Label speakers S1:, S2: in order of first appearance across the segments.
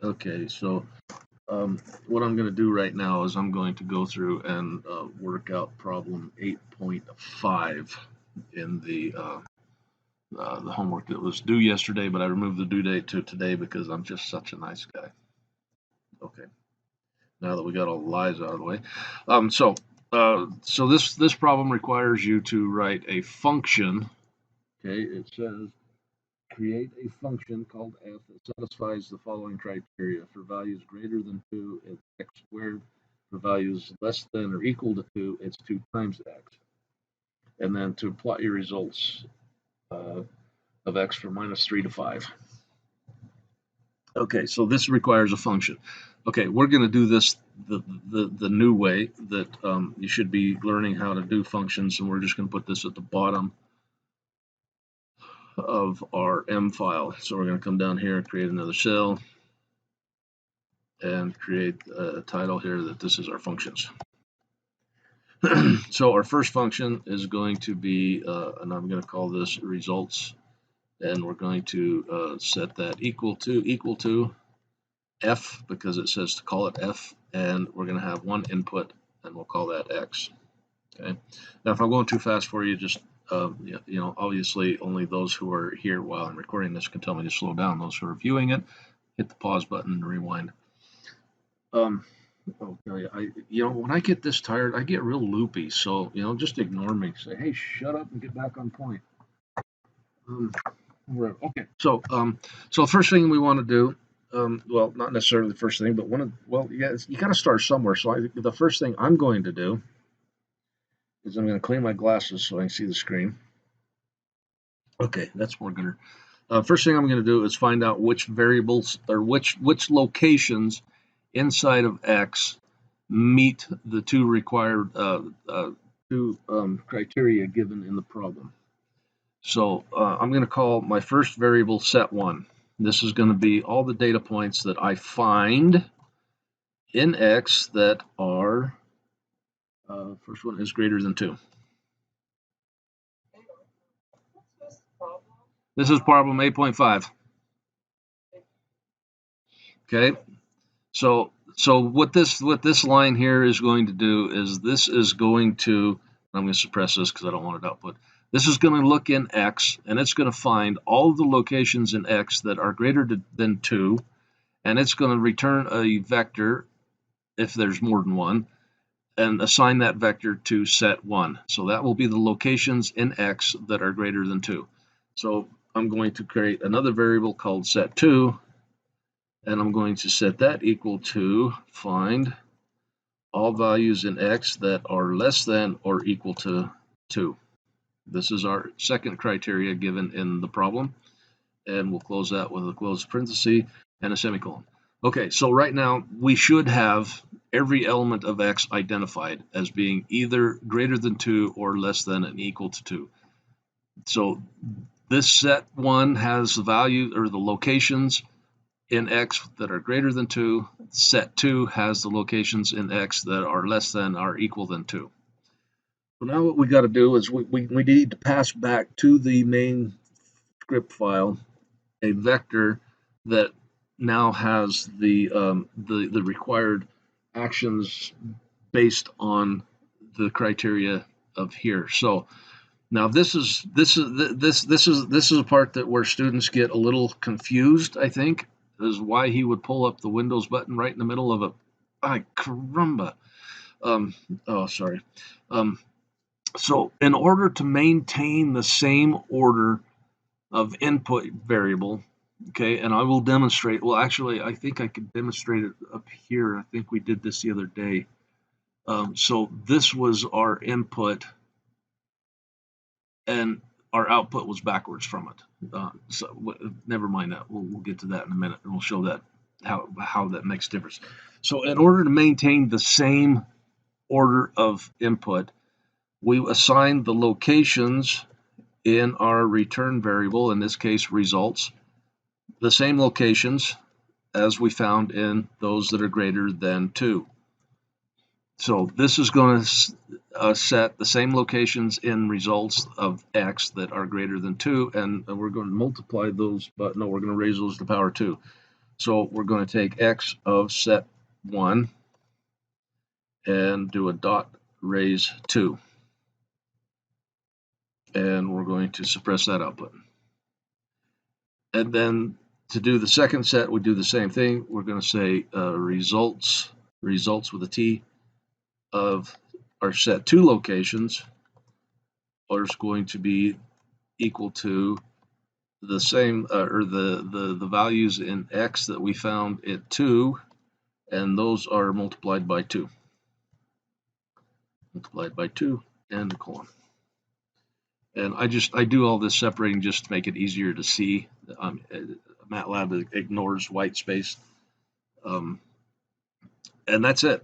S1: Okay, so what I'm going to do right now is I'm going to go through and work out problem 8.5 in the homework that was due yesterday, but I removed the due date to today because I'm just such a nice guy. Okay, now that we got all the lies out of the way. So this problem requires you to write a function. Okay, it says create a function called f that satisfies the following criteria. For values greater than 2, it's x squared. For values less than or equal to 2, it's 2 times x. And then to plot your results of x from -3 to 5. Okay, so this requires a function. Okay, we're going to do this the new way that you should be learning how to do functions, and we're just going to put this at the bottom of our M file. So we're going to come down here and create another cell and create a title here that this is our functions. So our first function is going to be, and I'm going to call this results, and we're going to set that equal to f, because it says to call it f, and we're going to have one input, and we'll call that x. Okay. Now, if I'm going too fast for you, just obviously only those who are here while I'm recording this can tell me to slow down. Those who are viewing it, hit the pause button and rewind. When I get this tired, I get real loopy. So, just ignore me. Say, hey, shut up and get back on point. Okay. So the first thing we want to do, well, not necessarily the first thing, but you got to start somewhere. So the first thing I'm going to do is I'm going to clean my glasses so I can see the screen. Okay, that's more gooder. First thing I'm going to do is find out which variables or which locations inside of x meet the two required criteria given in the problem. So I'm going to call my first variable set1. This is going to be all the data points that I find in x that are, first one is greater than 2. This is problem 8.5. Okay, so what this line here is going to do is this is going to, I'm going to suppress this because I don't want it output. This is going to look in x, and it's going to find all the locations in x that are greater than 2, and it's going to return a vector if there's more than one, and assign that vector to set1. So that will be the locations in x that are greater than 2. So I'm going to create another variable called set2, and I'm going to set that equal to find all values in x that are less than or equal to 2. This is our second criteria given in the problem, and we'll close that with a closed parenthesis and a semicolon. Okay, so right now we should have every element of x identified as being either greater than 2 or less than and equal to 2. So this set1 has the value or the locations in x that are greater than 2. Set2 has the locations in x that are less than or equal than 2. So now what we got to do is we need to pass back to the main script file a vector that now has the required actions based on the criteria of here. So now this is a part that where students get a little confused, I think, is why he would pull up the Windows button right in the middle of a, ay caramba. Sorry. So in order to maintain the same order of input variable, okay, and I will demonstrate, well, actually, I think I could demonstrate it up here. I think we did this the other day. So this was our input, and our output was backwards from it. So never mind that. We'll get to that in a minute, and we'll show that how that makes a difference. So in order to maintain the same order of input, we assign the locations in our return variable, in this case results, the same locations as we found in those that are greater than 2. So this is going to set the same locations in results of x that are greater than 2, and we're going to multiply those, but no, we're going to raise those to the power 2. So we're going to take x of set 1 and do a dot raise 2. And we're going to suppress that output. And then to do the second set, we do the same thing. We're going to say results with a T of our set 2 locations is going to be equal to the same or the values in x that we found at 2, and those are multiplied by 2. Multiplied by 2 and the colon. And I do all this separating just to make it easier to see. MATLAB ignores white space. And that's it.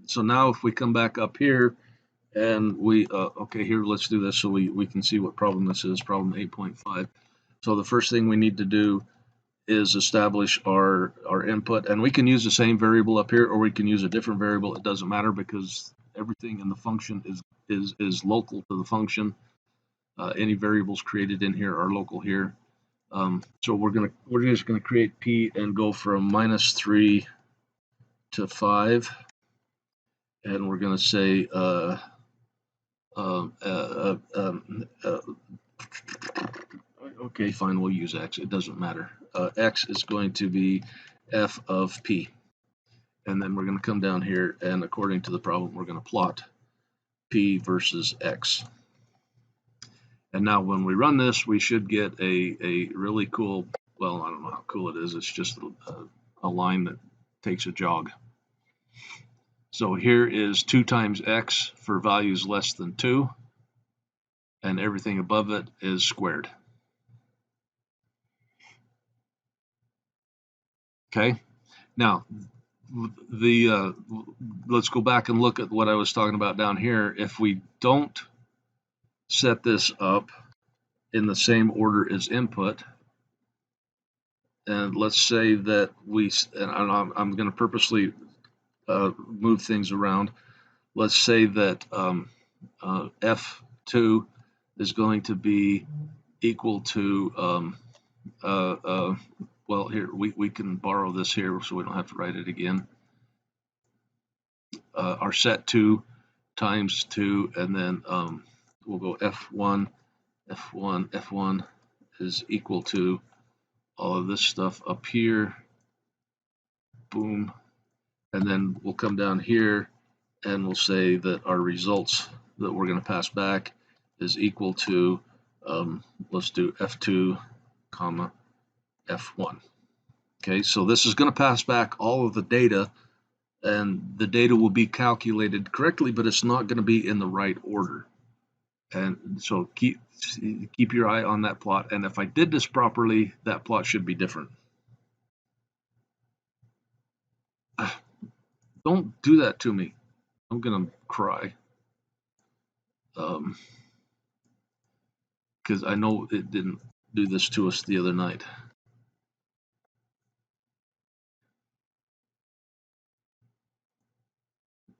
S1: So now if we come back up here and we, okay, here, let's do this so we can see what problem this is, problem 8.5. So the first thing we need to do is establish our input, and we can use the same variable up here or we can use a different variable. It doesn't matter because everything in the function is local to the function. Any variables created in here are local here. So we're just gonna create P and go from -3 to 5, and we're gonna say okay, fine, we'll use X. It doesn't matter. X is going to be f of P, and then we're going to come down here, and according to the problem, we're going to plot P versus X. And now when we run this, we should get a really cool, well, I don't know how cool it is. It's just a line that takes a jog. So here is 2 times X for values less than 2, and everything above it is squared. Okay, now let's go back and look at what I was talking about down here. If we don't set this up in the same order as input, and let's say that and I'm going to purposely move things around. Let's say that F2 is going to be equal to well, here we can borrow this here so we don't have to write it again. Our set 2 times 2, and then we'll go F1 is equal to all of this stuff up here, boom, and then we'll come down here and we'll say that our results that we're going to pass back is equal to, let's do F2 comma F1. Okay, so this is going to pass back all of the data, and the data will be calculated correctly, but it's not going to be in the right order. And so keep your eye on that plot, and if I did this properly, that plot should be different. Don't do that to me. I'm gonna cry. Because I know it didn't do this to us the other night.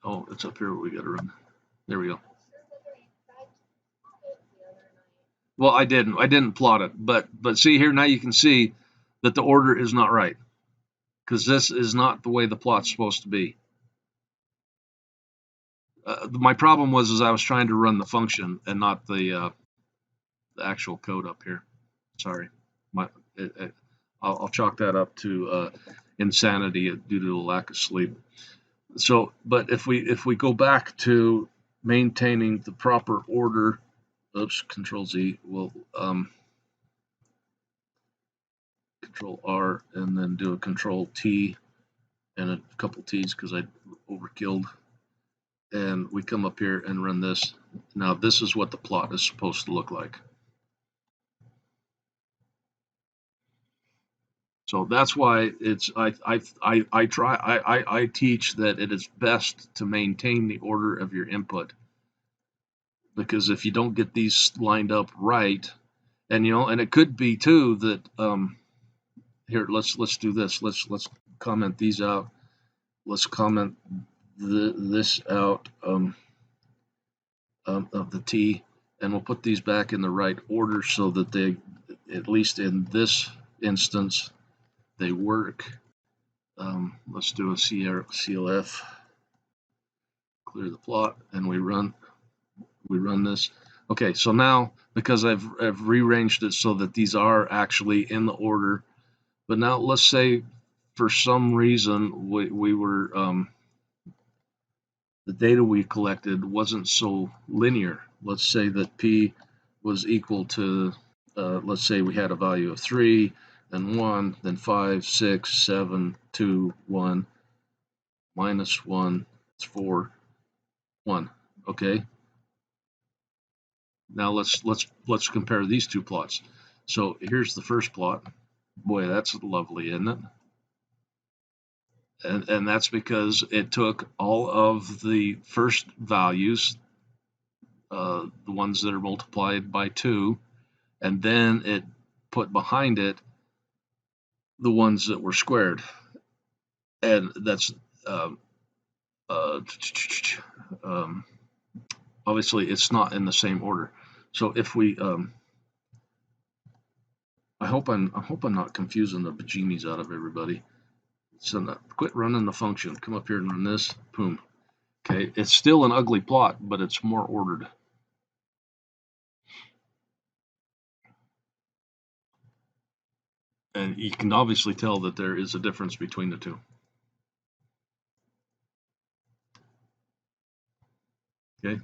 S1: Oh, it's up here. We got to run. There we go. Well, I didn't plot it, but see here now you can see that the order is not right because this is not the way the plot's supposed to be. My problem was I was trying to run the function and not the actual code up here. Sorry, I'll chalk that up to insanity due to the lack of sleep. So, but if we go back to maintaining the proper order, oops, Control Z, we'll Control R and then do a Control T and a couple T's because I overkilled. And we come up here and run this. Now this is what the plot is supposed to look like. So that's why it's I teach that it is best to maintain the order of your input, because if you don't get these lined up right, and and it could be too that here let's do this. Let's comment these out. Let's comment this out of the T, and we'll put these back in the right order so that they, at least in this instance, they work. Let's do a CLF, clear the plot, and we run this. Okay, so now because I've rearranged it so that these are actually in the order, but now let's say for some reason we were the data we collected wasn't so linear. Let's say that P was equal to, let's say we had a value of 3, then 1, then 5, 6, 7, 2, 1, minus 1, it's 4, 1. Okay. Now let's compare these two plots. So here's the first plot. Boy, that's lovely, isn't it? And that's because it took all of the first values, the ones that are multiplied by 2, and then it put behind it the ones that were squared. And that's um, uh, obviously it's not in the same order. So if we, I hope I'm not confusing the bejeemies out of everybody. So quit running the function. Come up here and run this. Boom. Okay, it's still an ugly plot, but it's more ordered. And you can obviously tell that there is a difference between the two. Okay.